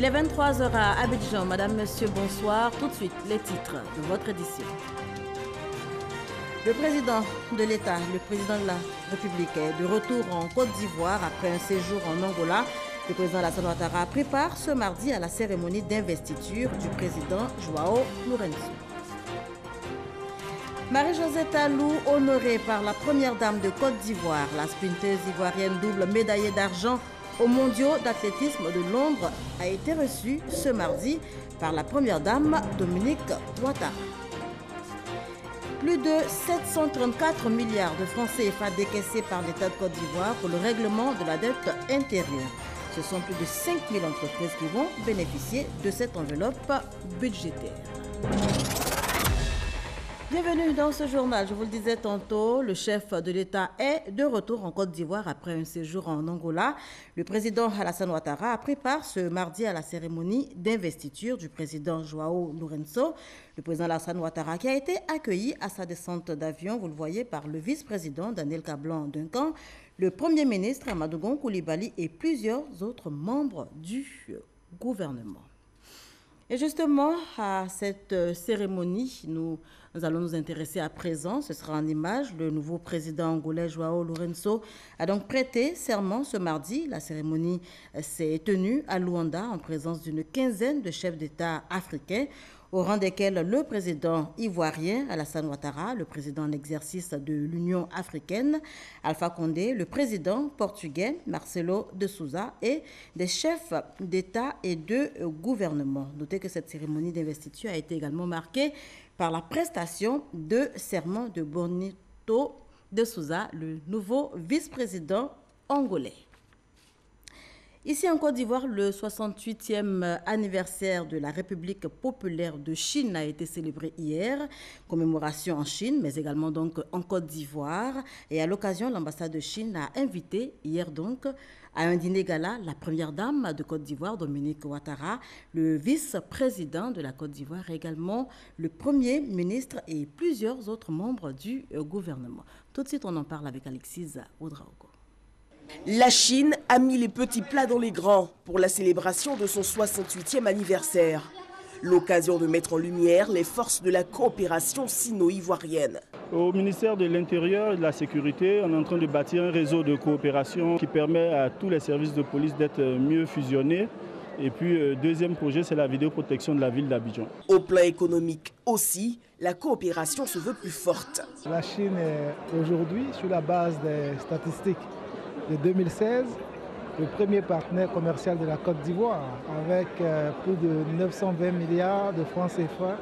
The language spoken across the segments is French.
Il est 23 heures à Abidjan. Madame, Monsieur, bonsoir. Tout de suite, les titres de votre édition. Le président de l'État, le président de la République est de retour en Côte d'Ivoire après un séjour en Angola. Le président Alassane Ouattara prépare ce mardi à la cérémonie d'investiture du président Joao Lourenço. Marie-Josée Talou, honorée par la première dame de Côte d'Ivoire, la sprinteuse ivoirienne double médaillée d'argent aux mondiaux d'athlétisme de Londres, a été reçue ce mardi par la première dame Dominique Ouattara. Plus de 734 milliards de francs CFA décaissés par l'État de Côte d'Ivoire pour le règlement de la dette intérieure. Ce sont plus de 5000 entreprises qui vont bénéficier de cette enveloppe budgétaire. Bienvenue dans ce journal. Je vous le disais tantôt, le chef de l'État est de retour en Côte d'Ivoire après un séjour en Angola. Le président Alassane Ouattara prépare ce mardi à la cérémonie d'investiture du président Joao Lourenço. Le président Alassane Ouattara qui a été accueilli à sa descente d'avion, vous le voyez, par le vice-président Daniel Kablan-Duncan, le premier ministre Amadou Gon Coulibaly et plusieurs autres membres du gouvernement. Et justement, à cette cérémonie, nous allons nous intéresser à présent. Ce sera en image. Le nouveau président angolais Joao Lourenço a donc prêté serment ce mardi. La cérémonie s'est tenue à Luanda en présence d'une quinzaine de chefs d'État africains, au rang desquels le président ivoirien Alassane Ouattara, le président en exercice de l'Union africaine Alpha Condé, le président portugais Marcelo de Souza et des chefs d'État et de gouvernement. Notez que cette cérémonie d'investiture a été également marquée par la prestation de serment de Bonito de Souza, le nouveau vice-président angolais. Ici en Côte d'Ivoire, le 68e anniversaire de la République populaire de Chine a été célébré hier. Commémoration en Chine, mais également donc en Côte d'Ivoire. Et à l'occasion, l'ambassade de Chine a invité hier donc à un dîner gala la première dame de Côte d'Ivoire, Dominique Ouattara, le vice-président de la Côte d'Ivoire, également le premier ministre et plusieurs autres membres du gouvernement. Tout de suite, on en parle avec Alexis Oudraogo. La Chine a mis les petits plats dans les grands pour la célébration de son 68e anniversaire. L'occasion de mettre en lumière les forces de la coopération sino-ivoirienne. Au ministère de l'Intérieur et de la Sécurité, on est en train de bâtir un réseau de coopération qui permet à tous les services de police d'être mieux fusionnés. Et puis, deuxième projet, c'est la vidéoprotection de la ville d'Abidjan. Au plan économique aussi, la coopération se veut plus forte. La Chine est aujourd'hui, sur la base des statistiques de 2016, le premier partenaire commercial de la Côte d'Ivoire, avec plus de 920 milliards de francs CFA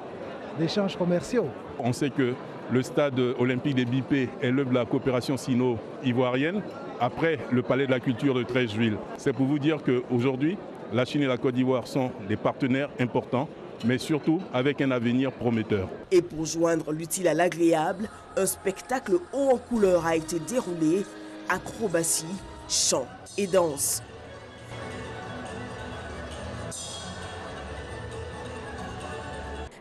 d'échanges commerciaux. On sait que le stade olympique des Bipé est l'œuvre de la coopération sino-ivoirienne, après le palais de la culture de Treichville. C'est pour vous dire qu'aujourd'hui, la Chine et la Côte d'Ivoire sont des partenaires importants, mais surtout avec un avenir prometteur. Et pour joindre l'utile à l'agréable, un spectacle haut en couleur a été déroulé. Acrobatie, chant et danse.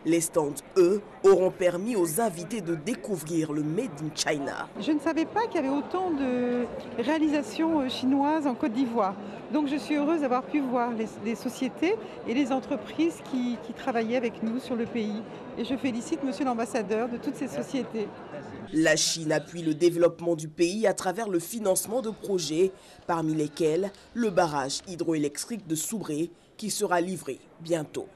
Les stands, eux, auront permis aux invités de découvrir le Made in China. Je ne savais pas qu'il y avait autant de réalisations chinoises en Côte d'Ivoire. Donc je suis heureuse d'avoir pu voir les sociétés et les entreprises qui travaillaient avec nous sur le pays. Et je félicite monsieur l'ambassadeur de toutes ces sociétés. La Chine appuie le développement du pays à travers le financement de projets, parmi lesquels le barrage hydroélectrique de Soubré qui sera livré bientôt.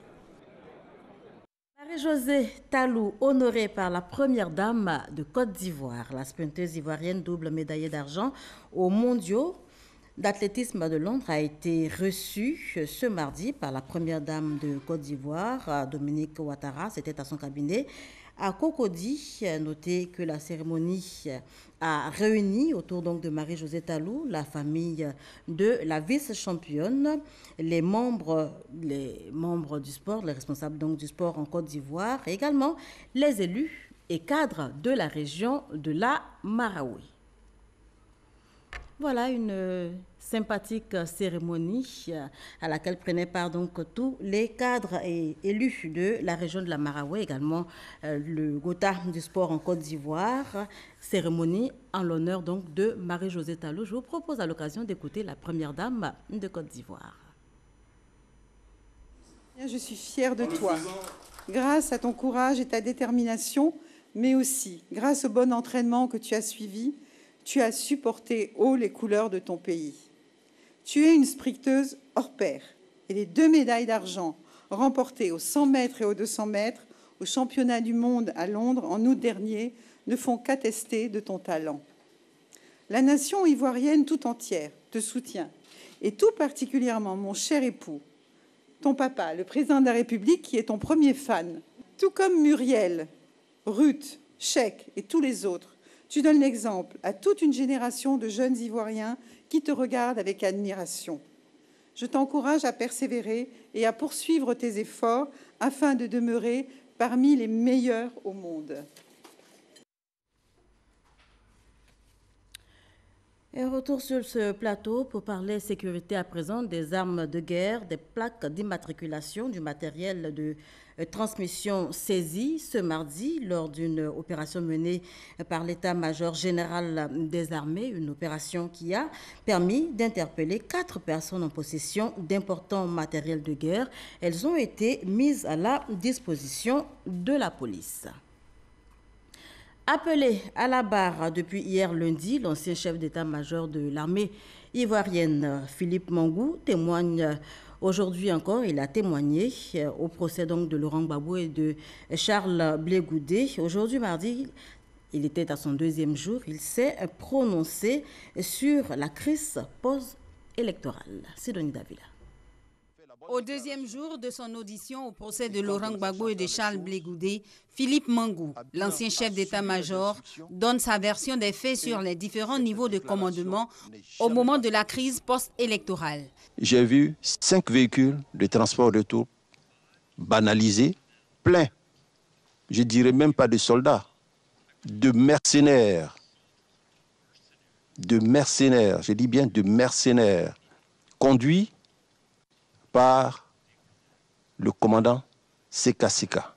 Marie-Josée Talou, honorée par la première dame de Côte d'Ivoire, la sprinteuse ivoirienne double médaillée d'argent aux mondiaux d'athlétisme de Londres, a été reçue ce mardi par la première dame de Côte d'Ivoire, Dominique Ouattara. C'était à son cabinet à Cocody. Notez que la cérémonie a réuni autour donc de Marie-Josée Talou la famille de la vice-championne, les membres du sport, les responsables donc du sport en Côte d'Ivoire, et également les élus et cadres de la région de la Marawi. Voilà une sympathique cérémonie à laquelle prenaient part donc tous les cadres et élus de la région de la Marawi, également le Gotha du sport en Côte d'Ivoire. Cérémonie en l'honneur donc de Marie-Josée Talou. Je vous propose à l'occasion d'écouter la première dame de Côte d'Ivoire. Je suis fière de toi. Grâce à ton courage et ta détermination, mais aussi grâce au bon entraînement que tu as suivi, tu as supporté haut les couleurs de ton pays. Tu es une sprinteuse hors pair et les 2 médailles d'argent remportées aux 100 mètres et aux 200 mètres au championnat du monde à Londres en août dernier ne font qu'attester de ton talent. La nation ivoirienne tout entière te soutient et tout particulièrement mon cher époux, ton papa, le président de la République, qui est ton premier fan. Tout comme Muriel, Ruth, Cheikh et tous les autres, tu donnes l'exemple à toute une génération de jeunes Ivoiriens qui te regardent avec admiration. Je t'encourage à persévérer et à poursuivre tes efforts afin de demeurer parmi les meilleurs au monde. Et retour sur ce plateau pour parler sécurité à présent, des armes de guerre, des plaques d'immatriculation, du matériel de transmission saisi ce mardi lors d'une opération menée par l'état-major général des armées, une opération qui a permis d'interpeller 4 personnes en possession d'importants matériels de guerre. Elles ont été mises à la disposition de la police. Appelé à la barre depuis hier lundi, l'ancien chef d'état-major de l'armée ivoirienne, Philippe Mangou, témoigne aujourd'hui encore. Il a témoigné au procès donc de Laurent Gbagbo et de Charles Blé Goudé. Aujourd'hui, mardi, il était à son 2e jour. Il s'est prononcé sur la crise post-électorale. Sidonie Davila. Au 2e jour de son audition au procès de Laurent Gbagbo et de Charles Blé Goudé, Philippe Mangou, l'ancien chef d'état-major, donne sa version des faits sur les différents niveaux de commandement au moment de la crise post-électorale. J'ai vu 5 véhicules de transport de troupes banalisés, pleins. Je ne dirais même pas de soldats, de mercenaires. Je dis bien de mercenaires, conduits par le commandant Seka Seka.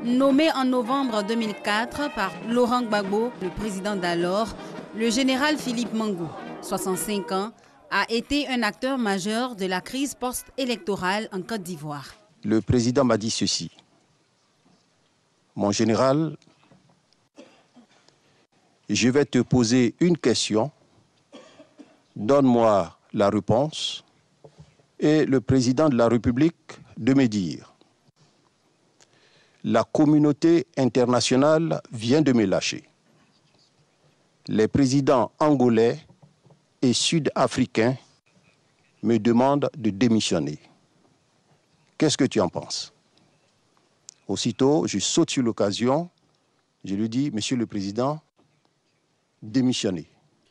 Nommé en novembre 2004 par Laurent Gbagbo, le président d'alors, le général Philippe Mangou, 65 ans, a été un acteur majeur de la crise post-électorale en Côte d'Ivoire. Le président m'a dit ceci. Mon général, je vais te poser une question. Donne-moi la réponse. Et le président de la République de me dire, la communauté internationale vient de me lâcher. Les présidents angolais et sud-africains me demandent de démissionner. Qu'est-ce que tu en penses? Aussitôt, je saute sur l'occasion, je lui dis, Monsieur le Président, démissionnez.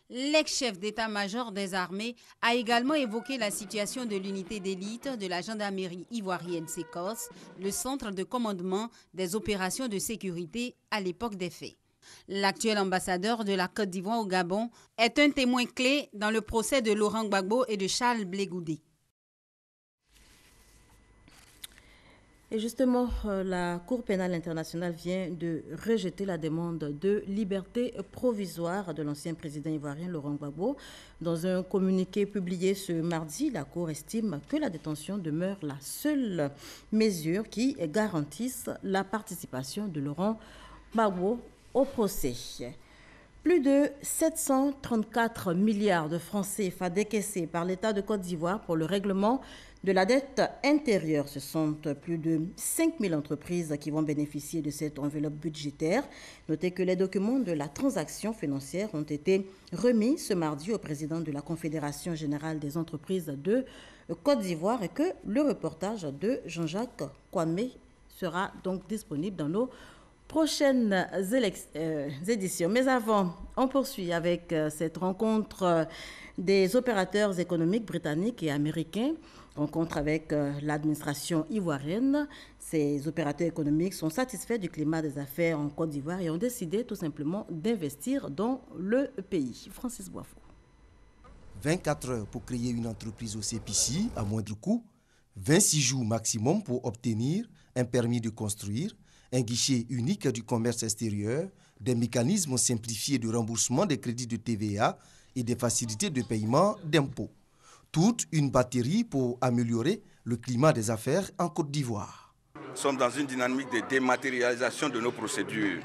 L'ex-chef d'état-major des armées a également évoqué la situation de l'unité d'élite de la gendarmerie ivoirienne SECOS, le centre de commandement des opérations de sécurité à l'époque des faits. L'actuel ambassadeur de la Côte d'Ivoire au Gabon est un témoin clé dans le procès de Laurent Gbagbo et de Charles Blé Goudé. Et justement, la Cour pénale internationale vient de rejeter la demande de liberté provisoire de l'ancien président ivoirien Laurent Gbagbo. Dans un communiqué publié ce mardi, la Cour estime que la détention demeure la seule mesure qui garantisse la participation de Laurent Gbagbo au procès. Plus de 734 milliards de francs CFA décaissés par l'État de Côte d'Ivoire pour le règlement de la dette intérieure. Ce sont plus de 5000 entreprises qui vont bénéficier de cette enveloppe budgétaire. Notez que les documents de la transaction financière ont été remis ce mardi au président de la Confédération générale des entreprises de Côte d'Ivoire et que le reportage de Jean-Jacques Kwame sera donc disponible dans nos prochaines éditions. Mais avant, on poursuit avec cette rencontre des opérateurs économiques britanniques et américains. Rencontre avec l'administration ivoirienne. Ces opérateurs économiques sont satisfaits du climat des affaires en Côte d'Ivoire et ont décidé tout simplement d'investir dans le pays. Francis Boifo. 24 heures pour créer une entreprise au CPC à moindre coût, 26 jours maximum pour obtenir un permis de construire, un guichet unique du commerce extérieur, des mécanismes simplifiés de remboursement des crédits de TVA et des facilités de paiement d'impôts. Toute une batterie pour améliorer le climat des affaires en Côte d'Ivoire. Nous sommes dans une dynamique de dématérialisation de nos procédures.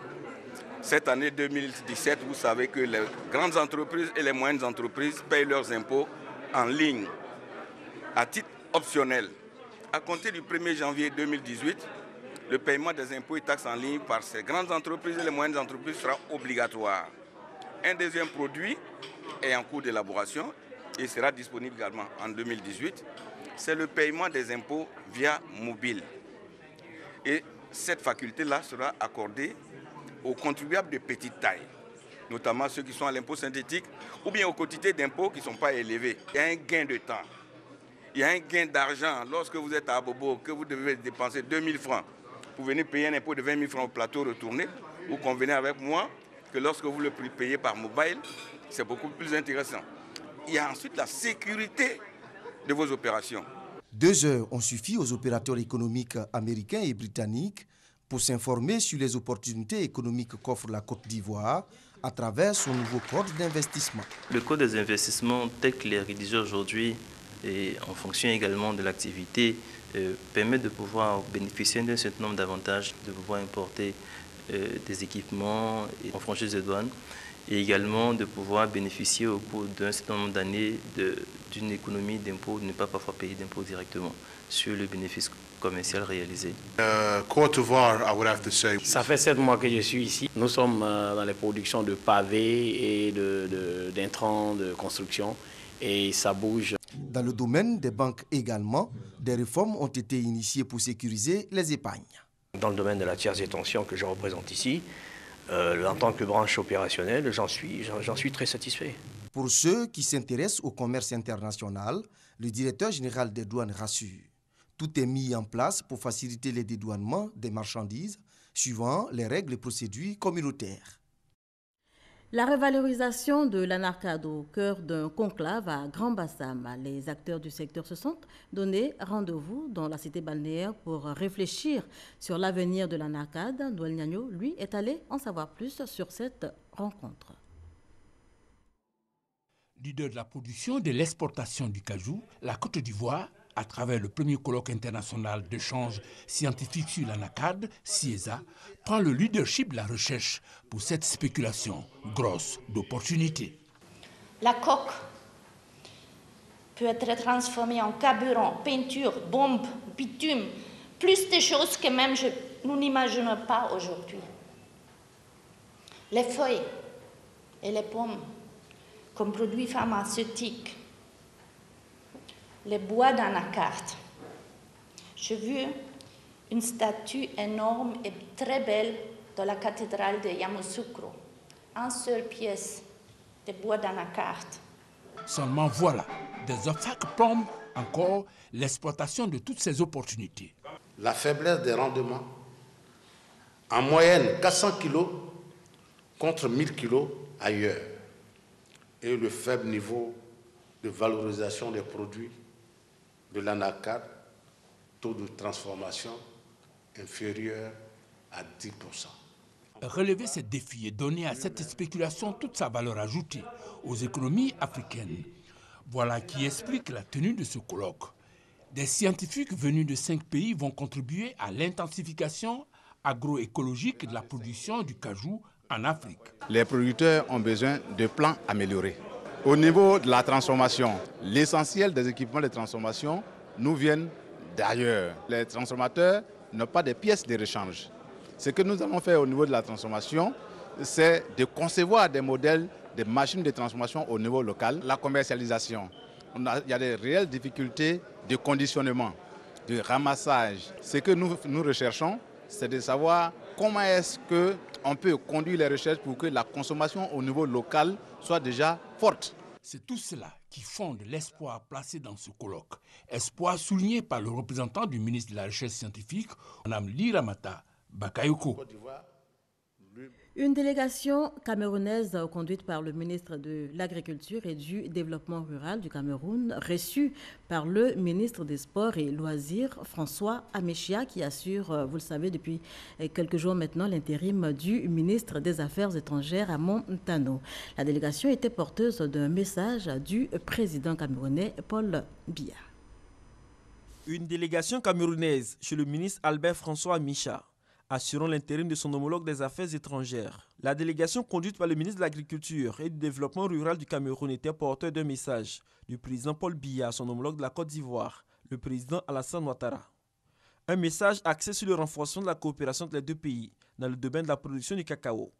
Cette année 2017, vous savez que les grandes entreprises et les moyennes entreprises payent leurs impôts en ligne, à titre optionnel. À compter du 1er janvier 2018, le paiement des impôts et taxes en ligne par ces grandes entreprises et les moyennes entreprises sera obligatoire. Un deuxième produit est en cours d'élaboration et sera disponible également en 2018. C'est le paiement des impôts via mobile. Et cette faculté-là sera accordée aux contribuables de petite taille, notamment ceux qui sont à l'impôt synthétique ou bien aux quotités d'impôts qui ne sont pas élevés. Il y a un gain de temps, il y a un gain d'argent. Lorsque vous êtes à Abobo, que vous devez dépenser 2000 francs pour venir payer un impôt de 20 000 francs au plateau retourné, vous convenez avec moi que lorsque vous le payez par mobile, c'est beaucoup plus intéressant. Il y a ensuite la sécurité de vos opérations. 2 heures ont suffi aux opérateurs économiques américains et britanniques pour s'informer sur les opportunités économiques qu'offre la Côte d'Ivoire à travers son nouveau code d'investissement. Le code des investissements tel qu'il est rédigé aujourd'hui et en fonction également de l'activité permet de pouvoir bénéficier d'un certain nombre d'avantages, de pouvoir importer des équipements en franchise de douane et également de pouvoir bénéficier au cours d'un certain nombre d'années d'une économie d'impôts, de ne pas parfois payer d'impôts directement sur le bénéfice commercial réalisé. Côte d'Ivoire, I would have to say. Ça fait 7 mois que je suis ici. Nous sommes dans les productions de pavés et d'intrants de construction et ça bouge. Dans le domaine des banques également, des réformes ont été initiées pour sécuriser les épargnes. Dans le domaine de la tierce détention que je représente ici, en tant que branche opérationnelle, j'en suis très satisfait. Pour ceux qui s'intéressent au commerce international, le directeur général des douanes rassure. Tout est mis en place pour faciliter les dédouanements des marchandises suivant les règles et procédures communautaires. La revalorisation de l'anarcade au cœur d'un conclave à Grand Bassam. Les acteurs du secteur se sont donné rendez-vous dans la cité balnéaire pour réfléchir sur l'avenir de l'anarcade. Noël Niagno, lui, est allé en savoir plus sur cette rencontre. Leader de la production et de l'exportation du cajou, la Côte d'Ivoire, à travers le premier colloque international d'échange scientifique sur l'anacade, CIESA, prend le leadership de la recherche pour cette spéculation grosse d'opportunités. La coque peut être transformée en carburant, peinture, bombe, bitume, plus de choses que même nous n'imaginons pas aujourd'hui. Les feuilles et les pommes comme produits pharmaceutiques, les bois d'anacarde. J'ai vu une statue énorme et très belle dans la cathédrale de Yamoussoukro. Une seule pièce de bois d'anacarde. Seulement voilà, des obstacles plombent encore l'exploitation de toutes ces opportunités. La faiblesse des rendements, en moyenne 400 kg contre 1000 kg ailleurs, et le faible niveau de valorisation des produits de l'anacard, taux de transformation inférieur à 10%. Relever ces défis et donner à cette spéculation toute sa valeur ajoutée aux économies africaines. Voilà qui explique la tenue de ce colloque. Des scientifiques venus de 5 pays vont contribuer à l'intensification agroécologique de la production du cajou en Afrique. Les producteurs ont besoin de plans améliorés. Au niveau de la transformation, l'essentiel des équipements de transformation nous viennent d'ailleurs. Les transformateurs n'ont pas de pièces de rechange. Ce que nous allons faire au niveau de la transformation, c'est de concevoir des modèles de machines de transformation au niveau local. La commercialisation, il y a des réelles difficultés de conditionnement, de ramassage. Ce que nous recherchons, c'est de savoir comment est-ce qu'on peut conduire les recherches pour que la consommation au niveau local soit déjà forte. C'est tout cela qui fonde l'espoir placé dans ce colloque. Espoir souligné par le représentant du ministre de la Recherche scientifique, Mme Liramata Bakayoko. Une délégation camerounaise conduite par le ministre de l'Agriculture et du Développement rural du Cameroun, reçue par le ministre des Sports et Loisirs, François Améchia, qui assure, vous le savez, depuis quelques jours maintenant, l'intérim du ministre des Affaires étrangères à Montano. La délégation était porteuse d'un message du président camerounais Paul Biya. Une délégation camerounaise chez le ministre Albert François Micha, assurant l'intérim de son homologue des Affaires étrangères. La délégation conduite par le ministre de l'Agriculture et du Développement rural du Cameroun était porteur d'un message du président Paul Biya à son homologue de la Côte d'Ivoire, le président Alassane Ouattara. Un message axé sur le renforcement de la coopération entre les deux pays dans le domaine de la production du cacao.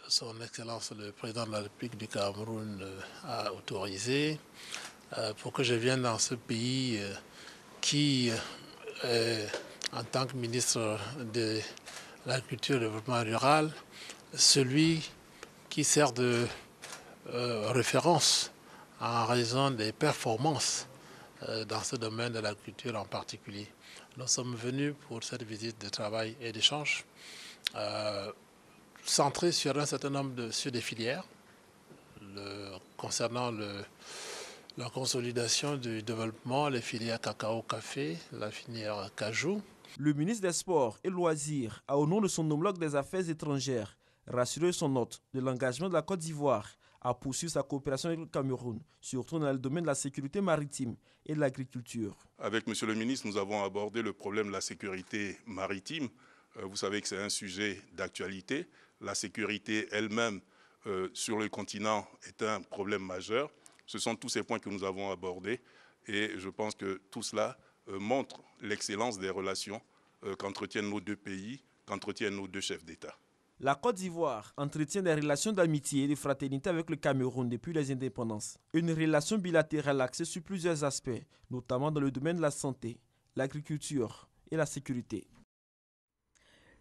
Son Excellence le président de la République du Cameroun a autorisé pour que je vienne dans ce pays qui, en tant que ministre de l'Agriculture et du Développement rural, celui qui sert de référence en raison des performances dans ce domaine de l'agriculture en particulier. Nous sommes venus pour cette visite de travail et d'échange centrée sur un certain nombre sur des filières concernant la consolidation du développement, les filières cacao-café, la filière cajou. Le ministre des Sports et Loisirs a, au nom de son homologue des Affaires étrangères, rassuré son hôte de l'engagement de la Côte d'Ivoire à poursuivre sa coopération avec le Cameroun, surtout dans le domaine de la sécurité maritime et de l'agriculture. Avec M. le ministre, nous avons abordé le problème de la sécurité maritime. Vous savez que c'est un sujet d'actualité. La sécurité elle-même sur le continent est un problème majeur. Ce sont tous ces points que nous avons abordés et je pense que tout cela montre l'excellence des relations qu'entretiennent nos deux pays, qu'entretiennent nos deux chefs d'État. La Côte d'Ivoire entretient des relations d'amitié et de fraternité avec le Cameroun depuis les indépendances. Une relation bilatérale axée sur plusieurs aspects, notamment dans le domaine de la santé, l'agriculture et la sécurité.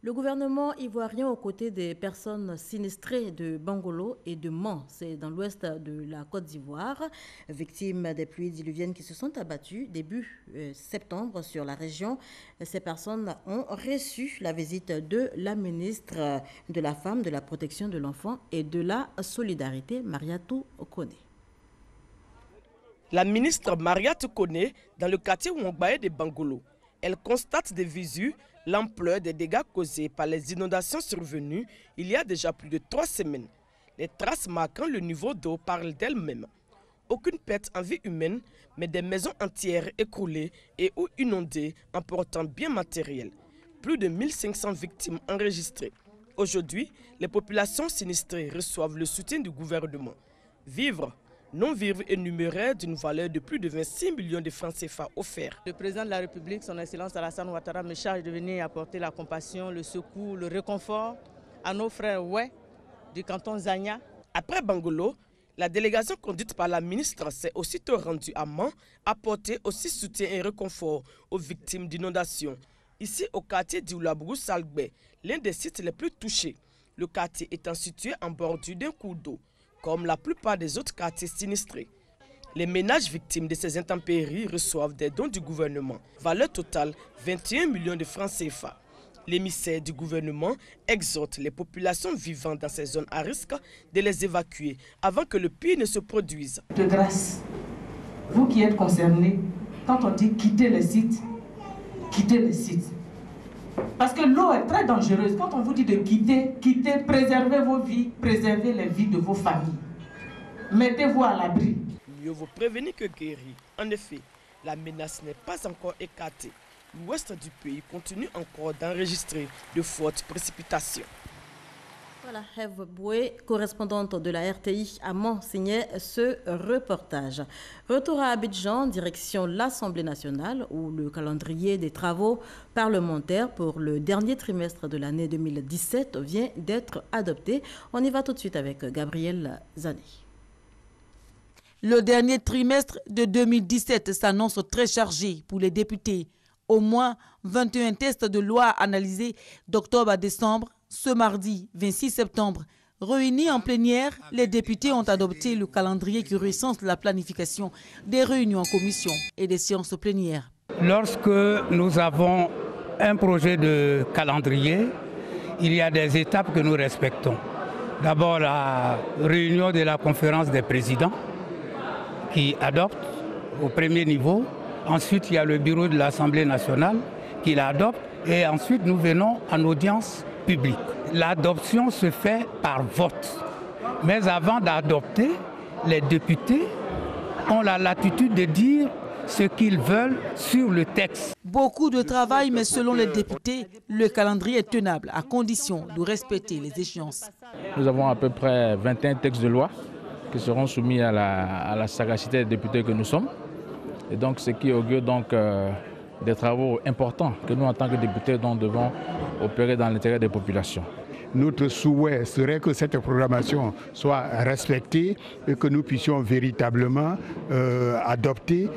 Le gouvernement ivoirien, aux côtés des personnes sinistrées de Bangolo et de Mans, c'est dans l'ouest de la Côte d'Ivoire, victimes des pluies diluviennes qui se sont abattues début septembre sur la région. Ces personnes ont reçu la visite de la ministre de la Femme, de la Protection de l'Enfant et de la Solidarité, Mariatou Kone. La ministre Mariatou Kone, dans le quartier Ouangbaye de Bangolo, elle constate des visu l'ampleur des dégâts causés par les inondations survenues il y a déjà plus de 3 semaines. Les traces marquant le niveau d'eau parlent d'elles-mêmes. Aucune perte en vie humaine, mais des maisons entières écroulées et ou inondées emportant bien matériel. Plus de 1500 victimes enregistrées. Aujourd'hui, les populations sinistrées reçoivent le soutien du gouvernement. Vivre, non-vivre et numéraire d'une valeur de plus de 26 millions de francs CFA offerts. Le président de la République, son Excellence Alassane Ouattara, me charge de venir apporter la compassion, le secours, le réconfort à nos frères Oué du canton Zania. Après Bangolo, la délégation conduite par la ministre s'est aussitôt rendue à Mans, apporter aussi soutien et réconfort aux victimes d'inondations. Ici, au quartier d'Oulabrou-Salgbé, l'un des sites les plus touchés, le quartier étant situé en bordure d'un cours d'eau, comme la plupart des autres quartiers sinistrés. Les ménages victimes de ces intempéries reçoivent des dons du gouvernement. Valeur totale, 21 millions de francs CFA. L'émissaire du gouvernement exhorte les populations vivant dans ces zones à risque de les évacuer avant que le pire ne se produise. De grâce, vous qui êtes concernés, quand on dit quitter les sites, quittez les sites. Parce que l'eau est très dangereuse. Quand on vous dit de quitter, quittez, préservez vos vies, préservez les vies de vos familles. Mettez-vous à l'abri. Mieux vaut prévenir que guérir. En effet, la menace n'est pas encore écartée. L'ouest du pays continue encore d'enregistrer de fortes précipitations. Voilà, Eve Boué, correspondante de la RTI à Mans, signait ce reportage. Retour à Abidjan, direction l'Assemblée nationale, où le calendrier des travaux parlementaires pour le dernier trimestre de l'année 2017 vient d'être adopté. On y va tout de suite avec Gabriel Zani. Le dernier trimestre de 2017 s'annonce très chargé pour les députés. Au moins 21 textes de loi analysés d'octobre à décembre. Ce mardi 26 septembre, réunis en plénière, les députés ont adopté le calendrier qui recense la planification des réunions en commission et des séances plénières. Lorsque nous avons un projet de calendrier, il y a des étapes que nous respectons. D'abord, la réunion de la conférence des présidents qui adopte au premier niveau. Ensuite, il y a le bureau de l'Assemblée nationale qui l'adopte. Et ensuite, nous venons en audience publique. L'adoption se fait par vote. Mais avant d'adopter, les députés ont la latitude de dire ce qu'ils veulent sur le texte. Beaucoup de travail, mais selon les députés, le calendrier est tenable à condition de respecter les échéances. Nous avons à peu près 21 textes de loi qui seront soumis à la sagacité des députés que nous sommes. Et donc, ce qui augure donc des travaux importants que nous, en tant que députés, devons opérer dans l'intérêt des populations. Notre souhait serait que cette programmation soit respectée et que nous puissions véritablement adopter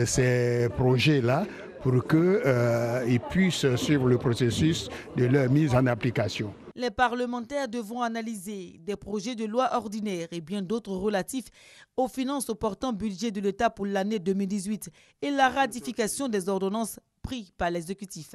ces projets-là pour qu'ils puissent suivre le processus de leur mise en application. Les parlementaires devront analyser des projets de loi ordinaires et bien d'autres relatifs aux finances au portant budget de l'État pour l'année 2018 et la ratification des ordonnances prises par l'exécutif.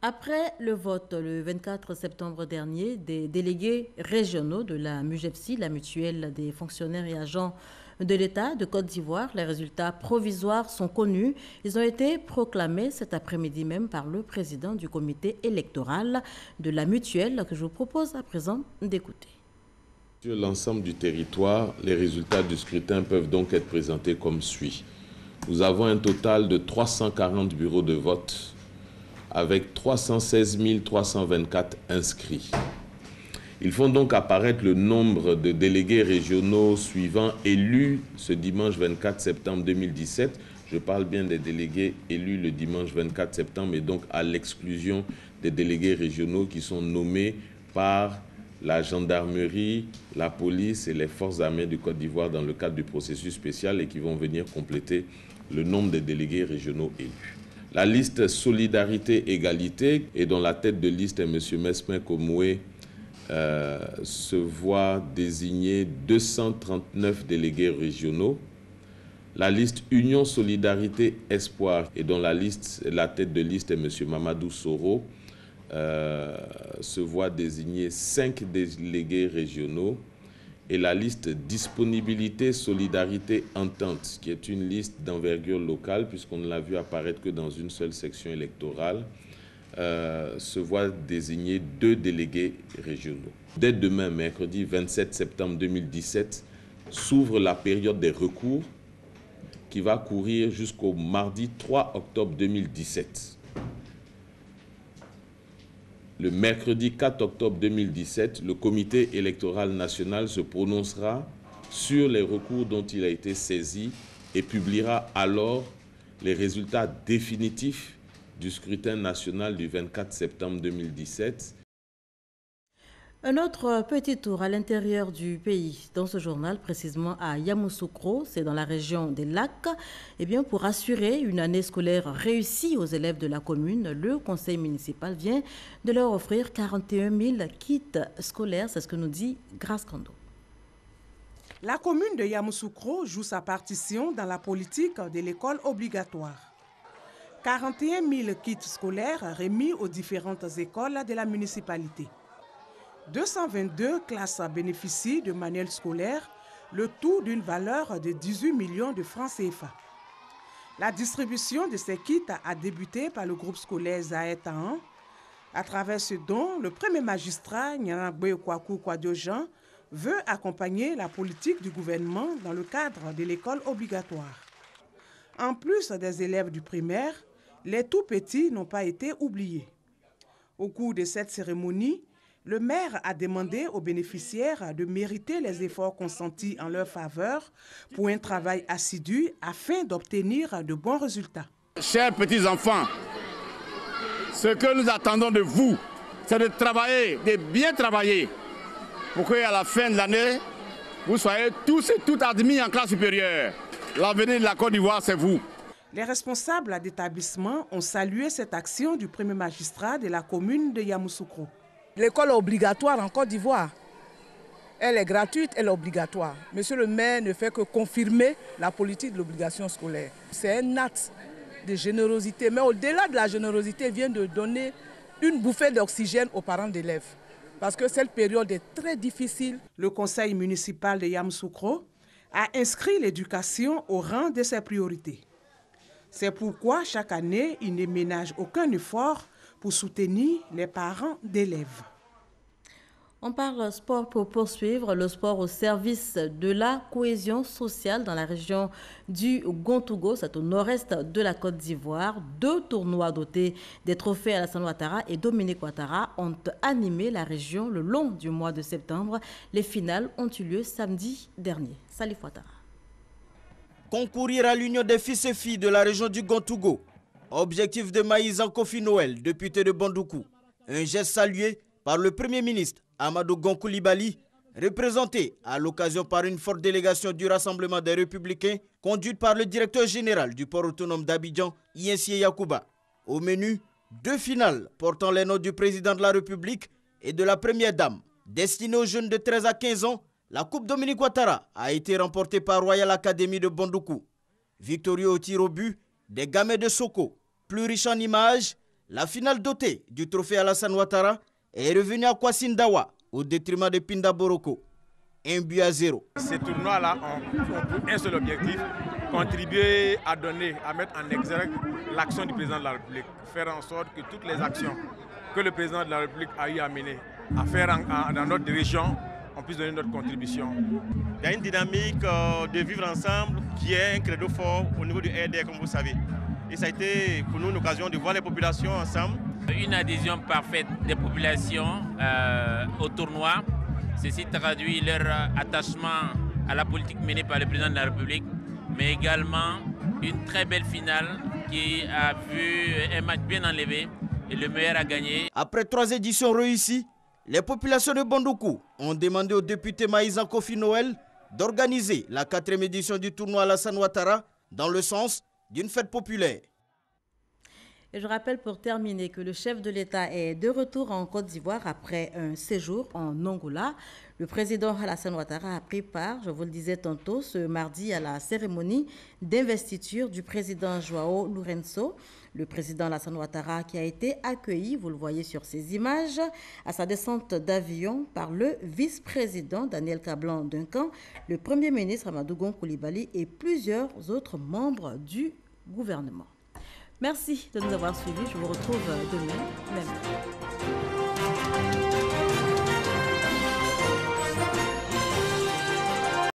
Après le vote le 24 septembre dernier, des délégués régionaux de la MUGEPSI, la mutuelle des fonctionnaires et agents de l'État de Côte d'Ivoire, les résultats provisoires sont connus. Ils ont été proclamés cet après-midi même par le président du comité électoral de la mutuelle que je vous propose à présent d'écouter. Sur l'ensemble du territoire, les résultats du scrutin peuvent donc être présentés comme suit. Nous avons un total de 340 bureaux de vote avec 316 324 inscrits. Ils font donc apparaître le nombre de délégués régionaux suivants élus ce dimanche 24 septembre 2017. Je parle bien des délégués élus le dimanche 24 septembre et donc à l'exclusion des délégués régionaux qui sont nommés par la gendarmerie, la police et les forces armées du Côte d'Ivoire dans le cadre du processus spécial et qui vont venir compléter le nombre des délégués régionaux élus. La liste Solidarité-Égalité, et dont la tête de liste est M. Mesmin Komoué, se voit désigner 239 délégués régionaux. La liste Union Solidarité Espoir, et dont la tête de liste est M. Mamadou Soro, se voit désigner 5 délégués régionaux. Et la liste Disponibilité, Solidarité, Entente, qui est une liste d'envergure locale, puisqu'on ne l'a vu apparaître que dans une seule section électorale, se voit désigner 2 délégués régionaux. Dès demain, mercredi 27 septembre 2017, s'ouvre la période des recours qui va courir jusqu'au mardi 3 octobre 2017. Le mercredi 4 octobre 2017, le comité électoral national se prononcera sur les recours dont il a été saisi et publiera alors les résultats définitifs du scrutin national du 24 septembre 2017. Un autre petit tour à l'intérieur du pays, dans ce journal, précisément à Yamoussoukro, c'est dans la région des Lacs. Eh bien, pour assurer une année scolaire réussie aux élèves de la commune, le conseil municipal vient de leur offrir 41 000 kits scolaires, c'est ce que nous dit Grace Kando. La commune de Yamoussoukro joue sa partition dans la politique de l'école obligatoire. 41 000 kits scolaires remis aux différentes écoles de la municipalité. 222 classes bénéficient de manuels scolaires, le tout d'une valeur de 18 millions de francs CFA. La distribution de ces kits a débuté par le groupe scolaire Zaetaan. À travers ce don, le premier magistrat, Nyarangbe Kwaku Kwadiojan, veut accompagner la politique du gouvernement dans le cadre de l'école obligatoire. En plus des élèves du primaire, les tout-petits n'ont pas été oubliés. Au cours de cette cérémonie, le maire a demandé aux bénéficiaires de mériter les efforts consentis en leur faveur pour un travail assidu afin d'obtenir de bons résultats. Chers petits-enfants, ce que nous attendons de vous, c'est de travailler, de bien travailler, pour qu'à la fin de l'année, vous soyez tous et toutes admis en classe supérieure. L'avenir de la Côte d'Ivoire, c'est vous. Les responsables d'établissement ont salué cette action du premier magistrat de la commune de Yamoussoukro. L'école obligatoire en Côte d'Ivoire, elle est gratuite, elle est obligatoire. Monsieur le maire ne fait que confirmer la politique de l'obligation scolaire. C'est un acte de générosité, mais au-delà de la générosité, il vient de donner une bouffée d'oxygène aux parents d'élèves. Parce que cette période est très difficile. Le conseil municipal de Yamoussoukro a inscrit l'éducation au rang de ses priorités. C'est pourquoi chaque année, il ne ménage aucun effort pour soutenir les parents d'élèves. On parle sport pour poursuivre. Le sport au service de la cohésion sociale dans la région du Gontougo, c'est au nord-est de la Côte d'Ivoire. 2 tournois dotés des trophées Alassane Ouattara et Dominique Ouattara ont animé la région le long du mois de septembre. Les finales ont eu lieu samedi dernier. Salif Ouattara. Concourir à l'union des fils et filles de la région du Gontougo. Objectif de Maïzan Kofi Noël, député de Bandoukou. Un geste salué par le Premier ministre Amadou Gon Coulibaly, représenté à l'occasion par une forte délégation du Rassemblement des Républicains, conduite par le directeur général du port autonome d'Abidjan, Yensié Yakouba. Au menu, 2 finales portant les noms du président de la République et de la première dame. Destinée aux jeunes de 13 à 15 ans, la Coupe Dominique Ouattara a été remportée par Royal Academy de Bandoukou. Victorieux au tir au but des Gamets de Soko. Plus riche en images, la finale dotée du trophée Alassane Ouattara est revenu à Kwassindawa au détriment de Pinda Boroko. 1-0. Ces tournois-là ont pour un seul objectif, contribuer à mettre en exergue l'action du président de la République. Faire en sorte que toutes les actions que le président de la République a eu à mener, à faire dans notre région, on puisse donner notre contribution. Il y a une dynamique de vivre ensemble qui est un credo fort au niveau du RD, comme vous savez. Et ça a été pour nous une occasion de voir les populations ensemble. Une adhésion parfaite des populations au tournoi. Ceci traduit leur attachement à la politique menée par le président de la République, mais également une très belle finale qui a vu un match bien enlevé et le meilleur a gagné. Après 3 éditions réussies, les populations de Bandoukou ont demandé au député Maïzan Kofi Noël d'organiser la 4e édition du tournoi Alassane Ouattara dans le sens d'une fête populaire. Et je rappelle pour terminer que le chef de l'État est de retour en Côte d'Ivoire après un séjour en Angola. Le président Alassane Ouattara a pris part, je vous le disais tantôt, ce mardi à la cérémonie d'investiture du président Joao Lourenço. Le président Alassane Ouattara qui a été accueilli, vous le voyez sur ces images, à sa descente d'avion par le vice-président Daniel Kablan-Duncan, le premier ministre Amadou Gon Coulibaly et plusieurs autres membres du gouvernement. Merci de nous avoir suivis. Je vous retrouve demain, même.